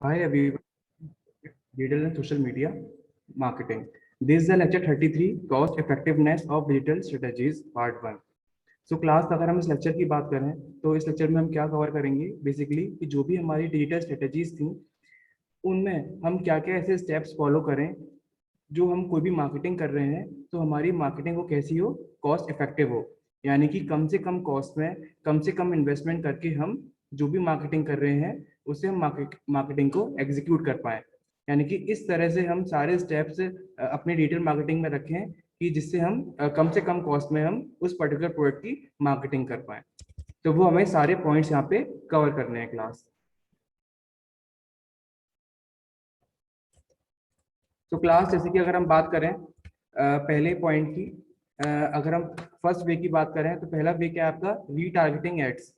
Hi everyone, digital and social media marketing. This is the lecture 33, cost effectiveness of digital strategies part 1. So class अगर हम इस lecture की बात करें तो इस लेक्चर में हम क्या कवर करेंगे बेसिकली कि जो भी हमारी डिजिटल स्ट्रेटजीज थी उनमें हम क्या क्या ऐसे स्टेप्स फॉलो करें जो हम कोई भी मार्केटिंग कर रहे हैं तो हमारी मार्केटिंग वो कैसी हो, कॉस्ट इफेक्टिव हो, यानी कि कम से कम कॉस्ट में कम से कम इन्वेस्टमेंट करके हम जो भी मार्केटिंग कर रहे हैं उससे हम मार्केटिंग को एग्जीक्यूट कर पाए। यानी कि इस तरह से हम सारे स्टेप्स अपने डिजिटल मार्केटिंग में रखें कि जिससे हम कम से कम कॉस्ट में हम उस पर्टिकुलर प्रोडक्ट की मार्केटिंग कर पाए। तो वो हमें सारे पॉइंट्स यहाँ पे कवर करने हैं क्लास। तो क्लास जैसे कि अगर हम बात करें पहले पॉइंट की, अगर हम फर्स्ट वे की बात करें तो पहला वे क्या है आपका, रीटारगेटिंग एड्स।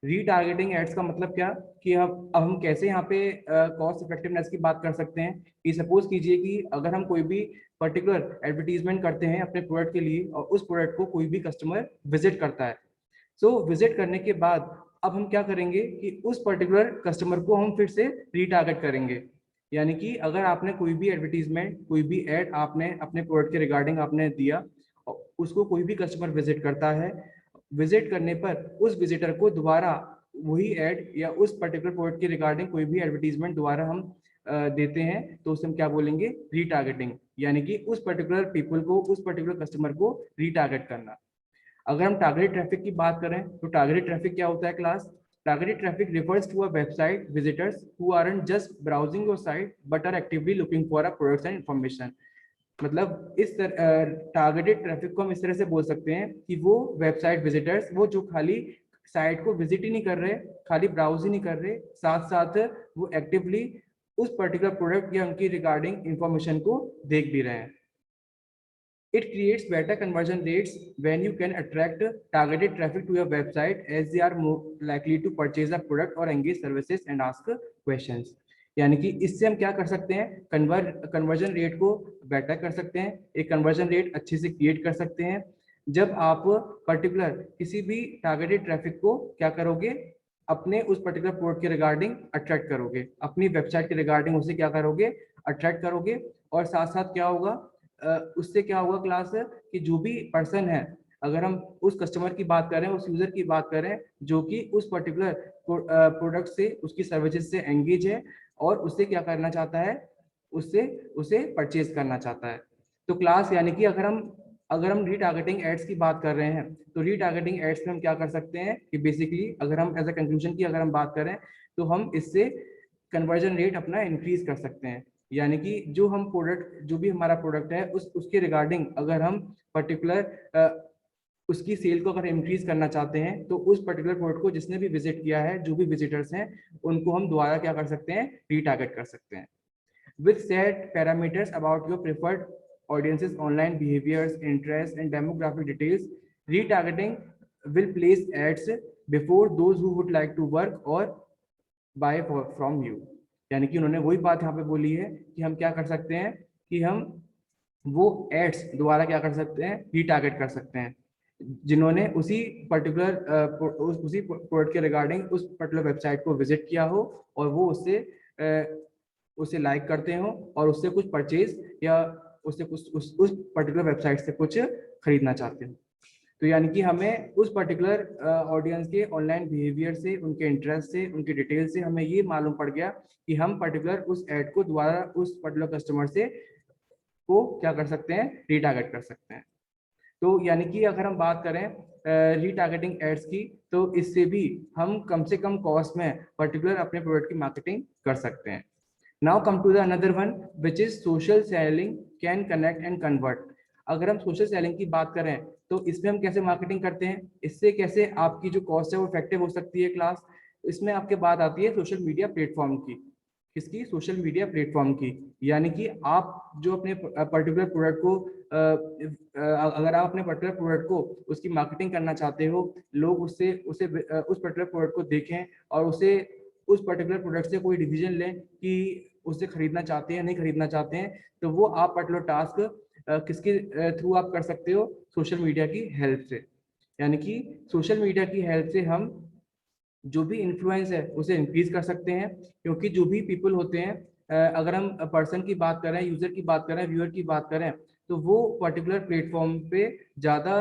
रीटारगेटिंग एड्स का मतलब क्या कि अब हम कैसे यहाँ पे कॉस्ट इफेक्टिवनेस की बात कर सकते हैं कि सपोज कीजिए कि अगर हम कोई भी पर्टिकुलर एडवर्टीजमेंट करते हैं अपने प्रोडक्ट के लिए और उस प्रोडक्ट को कोई भी कस्टमर विजिट करता है। सो विजिट करने के बाद अब हम क्या करेंगे कि उस पर्टिकुलर कस्टमर को हम फिर से रीटारगेट करेंगे। यानी कि अगर आपने कोई भी एडवर्टीजमेंट कोई भी एड आपने अपने प्रोडक्ट के रिगार्डिंग आपने दिया और उसको कोई भी कस्टमर विजिट करता है, विजिट करने पर उस विजिटर को दोबारा वही एड या उस पर्टिकुलर प्रोडक्ट के रिगार्डिंग कोई भी एडवर्टीजमेंट दोबारा हम देते हैं तो उसे हम क्या बोलेंगे, रीटारगेटिंग। यानी कि उस पर्टिकुलर पीपल को उस पर्टिकुलर कस्टमर को रीटारगेट करना। अगर हम टारगेटेड ट्रैफिक की बात करें तो टारगेटेड ट्रैफिक क्या होता है class, targeted traffic refers to a website visitors who aren't just browsing your site but are actively looking for a products and information। मतलब इस तरह टारगेटेड ट्रैफिक को हम इस तरह से बोल सकते हैं कि वो वेबसाइट विजिटर्स वो जो खाली साइट को विजिट ही नहीं कर रहे, खाली ब्राउज ही नहीं कर रहे, साथ साथ वो एक्टिवली उस पर्टिकुलर प्रोडक्ट या उनकी रिगार्डिंग इंफॉर्मेशन को देख भी रहे हैं। It creates better conversion rates when you can attract targeted traffic to your website as they are more likely to purchase a product or engage services and ask questions। यानी कि इससे हम क्या कर सकते हैं, कन्वर्जन रेट को better कर सकते हैं, एक कन्वर्जन रेट अच्छे से क्रिएट कर सकते हैं जब आप पर्टिकुलर किसी भी टारगेटेड ट्रैफिक को क्या करोगे, अपने उस पर्टिकुलर प्रोडक्ट के रिगार्डिंग अट्रैक्ट करोगे, अपनी वेबसाइट के रिगार्डिंग उसे क्या करोगे, अट्रैक्ट करोगे। और साथ साथ क्या होगा, उससे क्या होगा क्लास कि जो भी पर्सन है, अगर हम उस कस्टमर की बात करें उस यूजर की बात करें जो कि उस पर्टिकुलर प्रोडक्ट से उसकी सर्विसेज से एंगेज है और उससे क्या करना चाहता है, उससे उसे परचेज करना चाहता है। तो क्लास यानी कि अगर हम रीटारगेटिंग एड्स की बात कर रहे हैं तो रीटारगेटिंग एड्स में हम क्या कर सकते हैं कि बेसिकली अगर हम एज अ कंक्लूजन की अगर हम बात करें तो हम इससे कन्वर्जन रेट अपना इंक्रीज कर सकते हैं। यानी कि जो हम प्रोडक्ट जो भी हमारा प्रोडक्ट है उसके रिगार्डिंग अगर हम पर्टिकुलर उसकी सेल को अगर इंक्रीज करना चाहते हैं तो उस पर्टिकुलर प्रोडक्ट को जिसने भी विजिट किया है, जो भी विजिटर्स हैं, उनको हम दोबारा क्या कर सकते हैं, रीटारगेट कर सकते हैं। With set parameters about your preferred audience's online behaviors, interests, and demographic details, retargeting will place ads before those who would like to work or buy from you। यानी कि उन्होंने वही बात यहाँ पे बोली है कि हम क्या कर सकते हैं कि हम वो एड्स दोबारा क्या कर सकते हैं, रीटारगेट कर सकते हैं जिन्होंने उसी पर्टिकुलर उसी प्रोडक्ट के रिगार्डिंग उस पर्टिकुलर वेबसाइट को विजिट किया हो और वो उसे लाइक करते हो और उससे कुछ परचेज या उससे कुछ उस पर्टिकुलर वेबसाइट से कुछ खरीदना चाहते हो। तो यानी कि हमें उस पर्टिकुलर ऑडियंस के ऑनलाइन बिहेवियर से, उनके इंटरेस्ट से, उनके डिटेल से हमें ये मालूम पड़ गया कि हम पर्टिकुलर उस एड को दोबारा उस पर्टिकुलर कस्टमर से को क्या कर सकते हैं, रीटारगेट कर सकते हैं। तो यानी कि अगर हम बात करें रीटारगेटिंग एड्स की तो इससे भी हम कम से कम कॉस्ट में पर्टिकुलर अपने प्रोडक्ट की मार्केटिंग कर सकते हैं। Now come to the another one which is social selling can connect and convert. अगर हम सोशल सेलिंग की बात करें तो इसमें हम कैसे मार्केटिंग करते हैं, इससे कैसे आपकी जो कॉस्ट है वो इफेक्टिव हो सकती है क्लास। इसमें आपके बात आती है सोशल मीडिया प्लेटफॉर्म की, किसकी, सोशल मीडिया प्लेटफॉर्म की। यानी कि आप जो अपने पर्टिकुलर प्रोडक्ट को अगर आप अपने पर्टिकुलर प्रोडक्ट को उसकी मार्केटिंग करना चाहते हो, लोग उससे उसे उस पर्टिकुलर प्रोडक्ट को देखें और उसे उस पर्टिकुलर प्रोडक्ट से कोई डिसीजन लें कि उसे खरीदना चाहते हैं नहीं खरीदना चाहते हैं, तो वो आप पर्टिकुलर टास्क किसके थ्रू आप कर सकते हो, सोशल मीडिया की हेल्प से। यानी कि सोशल मीडिया की हेल्प से हम जो भी इन्फ्लुएंस है उसे इंक्रीज कर सकते हैं, क्योंकि जो भी पीपल होते हैं, अगर हम पर्सन की बात करें, यूजर की बात करें, व्यूअर की बात करें, तो वो पर्टिकुलर प्लेटफॉर्म पे ज़्यादा,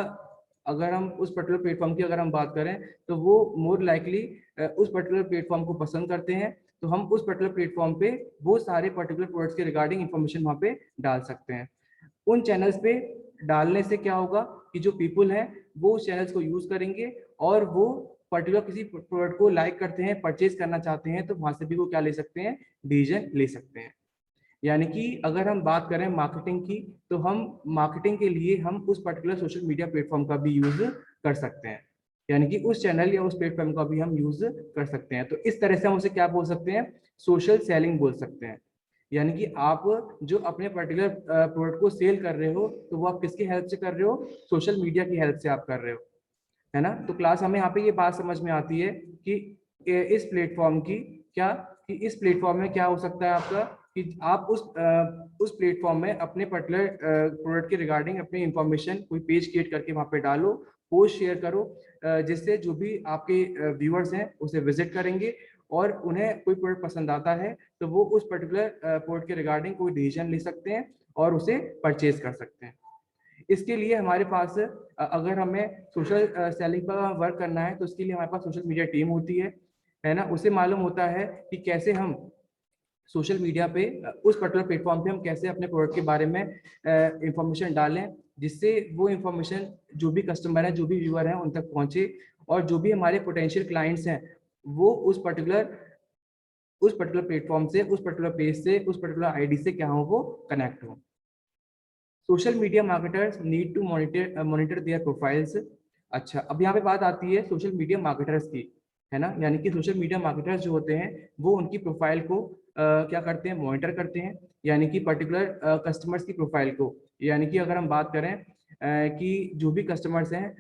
अगर हम उस पर्टिकुलर प्लेटफॉर्म की अगर हम बात करें, तो वो मोर लाइकली उस पर्टिकुलर प्लेटफॉर्म को पसंद करते हैं। तो हम उस पर्टिकुलर प्लेटफॉर्म पे वो सारे पर्टिकुलर प्रोडक्ट्स के रिगार्डिंग इन्फॉर्मेशन वहाँ पे डाल सकते हैं। उन चैनल्स पे डालने से क्या होगा कि जो पीपल हैं वो उस चैनल्स को यूज करेंगे, और वो पर्टिकुलर किसी प्रोडक्ट को लाइक करते हैं, परचेज करना चाहते हैं, तो वहां से भी वो क्या ले सकते हैं, डिसीजन ले सकते हैं। यानी कि अगर हम बात करें मार्केटिंग की, तो हम मार्केटिंग के लिए हम उस पर्टिकुलर सोशल मीडिया प्लेटफॉर्म का भी यूज कर सकते हैं, यानी कि उस चैनल या उस प्लेटफॉर्म का भी हम यूज कर सकते हैं। तो इस तरह से हम उसे क्या बोल सकते हैं, सोशल सेलिंग बोल सकते हैं। यानी कि आप जो अपने पर्टिकुलर प्रोडक्ट को सेल कर रहे हो, तो वो आप किसकी हेल्प से कर रहे हो, सोशल मीडिया की हेल्प से आप कर रहे हो, है ना। तो क्लास हमें यहाँ पे ये बात समझ में आती है कि इस प्लेटफॉर्म की क्या, कि इस प्लेटफॉर्म में क्या हो सकता है आपका, कि आप उस प्लेटफॉर्म में अपने पर्टिकुलर प्रोडक्ट के रिगार्डिंग अपनी इंफॉर्मेशन कोई पेज क्रिएट करके वहाँ पे डालो, पोस्ट शेयर करो, जिससे जो भी आपके व्यूअर्स हैं उसे विजिट करेंगे, और उन्हें कोई प्रोडक्ट पसंद आता है तो वो उस पर्टिकुलर प्रोडक्ट के रिगार्डिंग कोई डिसीजन ले सकते हैं और उसे परचेज कर सकते हैं। इसके लिए हमारे पास अगर हमें सोशल सेलिंग पर वर्क करना है, तो इसके लिए हमारे पास सोशल मीडिया टीम होती है ना। उसे मालूम होता है कि कैसे हम सोशल मीडिया पे उस पर्टिकुलर प्लेटफॉर्म पे हम कैसे अपने प्रोडक्ट के बारे में इंफॉर्मेशन डालें, जिससे वो इंफॉर्मेशन जो भी कस्टमर है, जो भी व्यूअर है, उन तक पहुंचे, और जो भी हमारे पोटेंशियल क्लाइंट्स हैं वो उस पर्टिकुलर प्लेटफॉर्म से, उस पर्टिकुलर पेज से, उस पर्टिकुलर आईडी से क्या हो, वो कनेक्ट हो। Social media marketers need to monitor their profiles. अच्छा, अब यहाँ पे बात आती है सोशल मीडिया मार्केटर्स की, है ना। यानी कि सोशल मीडिया मार्केटर्स जो होते हैं वो उनकी प्रोफाइल को क्या करते हैं, मॉनिटर करते हैं, यानी कि पर्टिकुलर कस्टमर्स की प्रोफाइल को। यानी कि अगर हम बात करें कि जो भी कस्टमर्स हैं,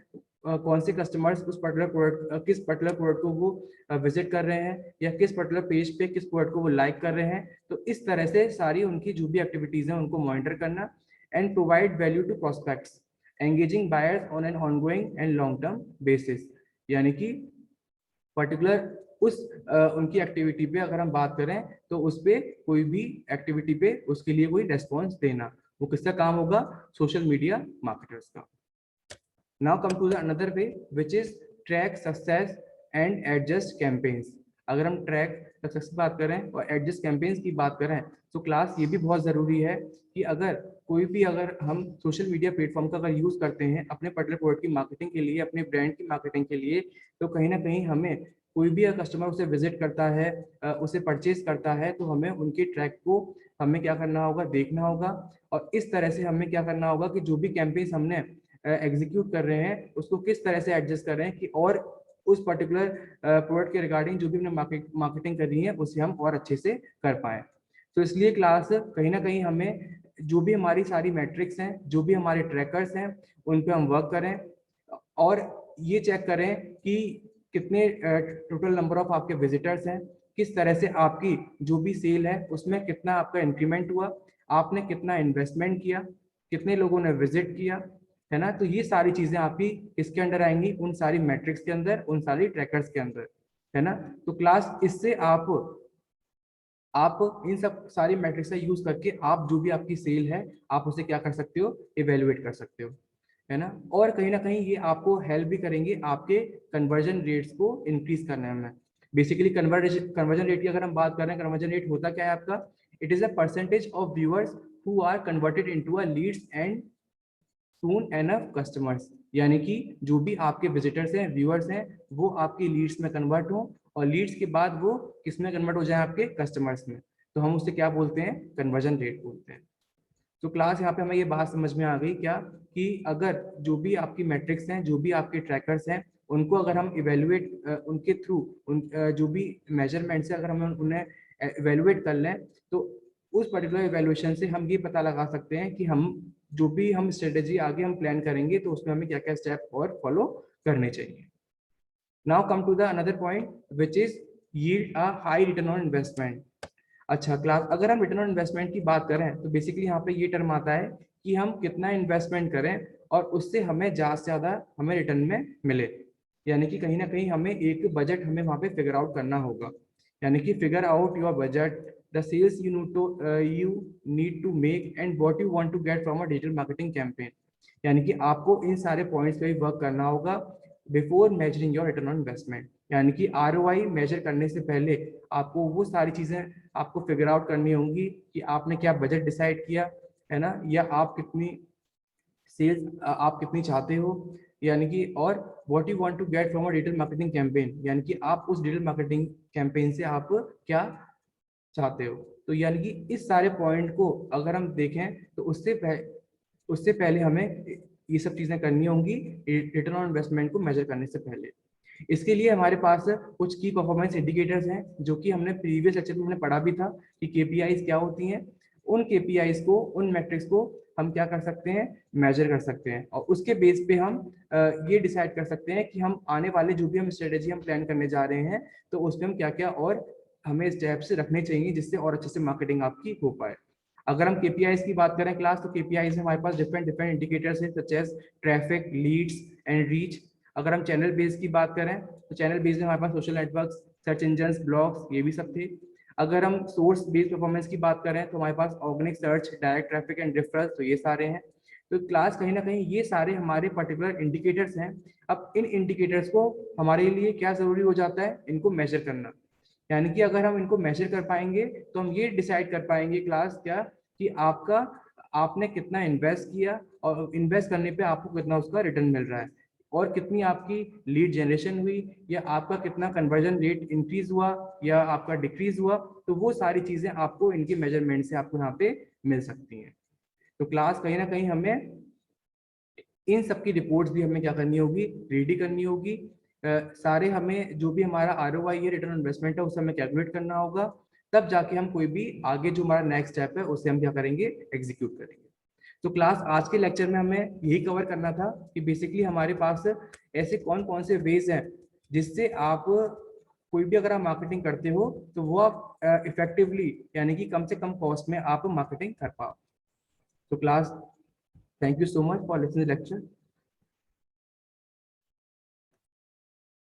कौन से कस्टमर्स उस पर्टिकुलर प्रोडक्ट, किस पर्टिकुलर प्रोडक्ट को वो विजिट कर रहे हैं, या किस पर्टिकुलर पेज पे किस प्रोडक्ट को वो लाइक कर रहे हैं। तो इस तरह से सारी उनकी जो भी एक्टिविटीज हैं उनको मॉनिटर करना, and provide value to prospects, engaging buyers on an ongoing and long term basis। यानी कि पर्टिकुलर उस उनकी एक्टिविटी पे अगर हम बात करें, तो उस पे कोई भी एक्टिविटी पे उसके लिए कोई रेस्पॉन्स देना, वो किसका काम होगा, सोशल मीडिया मार्केटर्स का। Now come to the another way, which is track success and adjust campaigns। अगर हम ट्रैक सक्सेस की बात करें और एडजस्ट कैंपेन्स की बात करें, तो क्लास ये भी बहुत ज़रूरी है कि अगर हम सोशल मीडिया प्लेटफॉर्म का अगर यूज़ करते हैं अपने पर्टिकुलर प्रोडक्ट की मार्केटिंग के लिए, अपने ब्रांड की मार्केटिंग के लिए, तो कहीं ना कहीं हमें कोई भी कस्टमर उसे विजिट करता है, उसे परचेज करता है, तो हमें उनके ट्रैक को हमें क्या करना होगा, देखना होगा। और इस तरह से हमें क्या करना होगा कि जो भी कैंपेन्स हमने एग्जीक्यूट कर रहे हैं उसको किस तरह से एडजस्ट कर रहे हैं, कि और उस पर्टिकुलर प्रोडक्ट के रिगार्डिंग जो भी हमने मार्केटिंग कर रही है उसे हम और अच्छे से कर पाए। तो इसलिए क्लास कहीं ना कहीं हमें जो भी हमारी सारी मैट्रिक्स हैं, जो भी हमारे ट्रैकर्स हैं, उन पे हम वर्क करें, और ये चेक करें कि कितने टोटल नंबर ऑफ आपके विजिटर्स हैं, किस तरह से आपकी जो भी सेल है उसमें कितना आपका इंक्रीमेंट हुआ, आपने कितना इन्वेस्टमेंट किया, कितने लोगों ने विजिट किया, है ना। तो ये सारी चीजें आपकी किसके अंडर आएंगी, उन सारी मैट्रिक्स के अंदर, उन सारी ट्रैकर्स के अंदर, है ना। तो क्लास इससे आप इन सब सारी मैट्रिक्स का यूज करके आप जो भी आपकी सेल है आप उसे क्या कर सकते हो, इवेलुएट कर सकते हो, है ना। और कहीं ना कहीं ये आपको हेल्प भी करेंगे आपके कन्वर्जन रेट्स को इंक्रीज करने में। बेसिकली कन्वर्जन रेट की अगर हम बात करें, कन्वर्जन रेट होता क्या है आपका, it is a percentage of viewers who are converted into a leads and soon enough customers. यानी कि जो भी आपके विजिटर्स हैं, व्यूअर्स हैं, वो आपकी लीड्स में कन्वर्ट हो, और लीड्स के बाद वो किस में कन्वर्ट हो जाए, आपके कस्टमर्स में। तो हम उससे क्या बोलते हैं, कन्वर्जन रेट बोलते हैं। तो क्लास यहाँ पे हमें ये बात समझ में आ गई क्या, कि अगर जो भी आपकी मैट्रिक्स हैं, जो भी आपके ट्रैकर्स हैं, उनको अगर हम इवेलुएट उनके थ्रू जो भी मेजरमेंट्स है अगर हम उन्हें इवेलुएट कर लें, तो उस पर्टिकुलर इवेल्युएशन से हम ये पता लगा सकते हैं कि हम जो भी हम स्ट्रेटेजी आगे हम प्लान करेंगे तो उसमें हमें क्या क्या स्टेप और फॉलो करने चाहिए। Now come to the another point which is yield a high return on investment. अच्छा क्लास, अगर हम रिटर्न ऑन इन्वेस्टमेंट की बात करें तो बेसिकली यहाँ पे ये टर्म आता है कि हम कितना इन्वेस्टमेंट करें और उससे हमें ज़्यादा से ज़्यादा हमें रिटर्न में मिले। यानी कि कहीं ना कहीं हमें एक बजट हमें वहाँ पे फिगर आउट करना होगा, यानी कि figure out your budget, the sales you need to make and what you want to get from a digital marketing campaign। यानी कि आपको इन सारे पॉइंट्स पे भी वर्क करना होगा before measuring your return on investment. यानी कि ROI मेजर करने से पहले आपको वो सारी चीजें आपको फिगर आउट करनी होंगी कि आपने क्या बजट डिसाइड किया है ना, या आप कितनी सेल्स आप कितनी चाहते हो, यानी कि और what you want to get from a digital marketing campaign, यानी कि आप उस डिजिटल मार्केटिंग कैंपेन से आप क्या चाहते हो। तो यानी कि इस सारे पॉइंट को अगर हम देखें तो उससे पहले हमें ये सब चीजें करनी होंगी रिटर्न ऑन इन्वेस्टमेंट को मेजर करने से पहले। इसके लिए हमारे पास कुछ की परफॉर्मेंस इंडिकेटर्स हैं जो कि हमने प्रीवियस लेक्चर में हमने पढ़ा भी था कि KPIs क्या होती हैं। उन KPIs को, उन मैट्रिक्स को हम क्या कर सकते हैं, मेजर कर सकते हैं, और उसके बेस पे हम ये डिसाइड कर सकते हैं कि हम आने वाले जो भी हम स्ट्रेटेजी हम प्लान करने जा रहे हैं तो उसमें हम क्या क्या और हमें स्टेप्स रखने चाहिए जिससे और अच्छे से मार्केटिंग आपकी हो पाए। अगर हम KPIs की बात करें क्लास, तो KPIs में हमारे पास डिफरेंट इंडिकेटर्स हैं such as traffic, leads and reach. अगर हम चैनल बेस की बात करें तो चैनल बेस में हमारे पास social networks, search engine, blogs, ये भी सब थे। अगर हम सोर्स बेस्ड परफॉर्मेंस की बात करें तो हमारे पास organic search, direct traffic and referrals, तो ये सारे हैं। तो क्लास कहीं ना कहीं ये सारे हमारे पर्टिकुलर इंडिकेटर्स हैं। अब इन इंडिकेटर्स को हमारे लिए क्या जरूरी हो जाता है, इनको मेजर करना। यानी कि अगर हम इनको मेजर कर पाएंगे तो हम ये डिसाइड कर पाएंगे क्लास क्या, कि आपने कितना इन्वेस्ट किया और इन्वेस्ट करने पे आपको कितना उसका रिटर्न मिल रहा है, और कितनी आपकी लीड जनरेशन हुई, या आपका कितना कन्वर्जन रेट इंक्रीज हुआ या आपका डिक्रीज हुआ। तो वो सारी चीजें आपको इनके मेजरमेंट से आपको यहाँ पे मिल सकती हैं। तो क्लास कहीं ना कहीं हमें इन सब की रिपोर्ट्स भी हमें क्या करनी होगी, रेडी करनी होगी। सारे हमें जो भी हमारा ROI है, रिटर्न ऑन इन्वेस्टमेंट है, उसे हमें कैलकुलेट करना होगा। तब जाके हम कोई भी आगे जो हमारा नेक्स्ट स्टेप है उसे हम क्या करेंगे, एग्जीक्यूट करेंगे। तो क्लास आज के लेक्चर में हमें यही कवर करना था कि बेसिकली हमारे पास ऐसे कौन कौन से वेज हैं जिससे आप कोई भी अगर आप मार्केटिंग करते हो तो वो आप इफेक्टिवली यानी कि कम से कम कॉस्ट में आप मार्केटिंग कर पाओ। तो class, thank you so much for listening the lecture.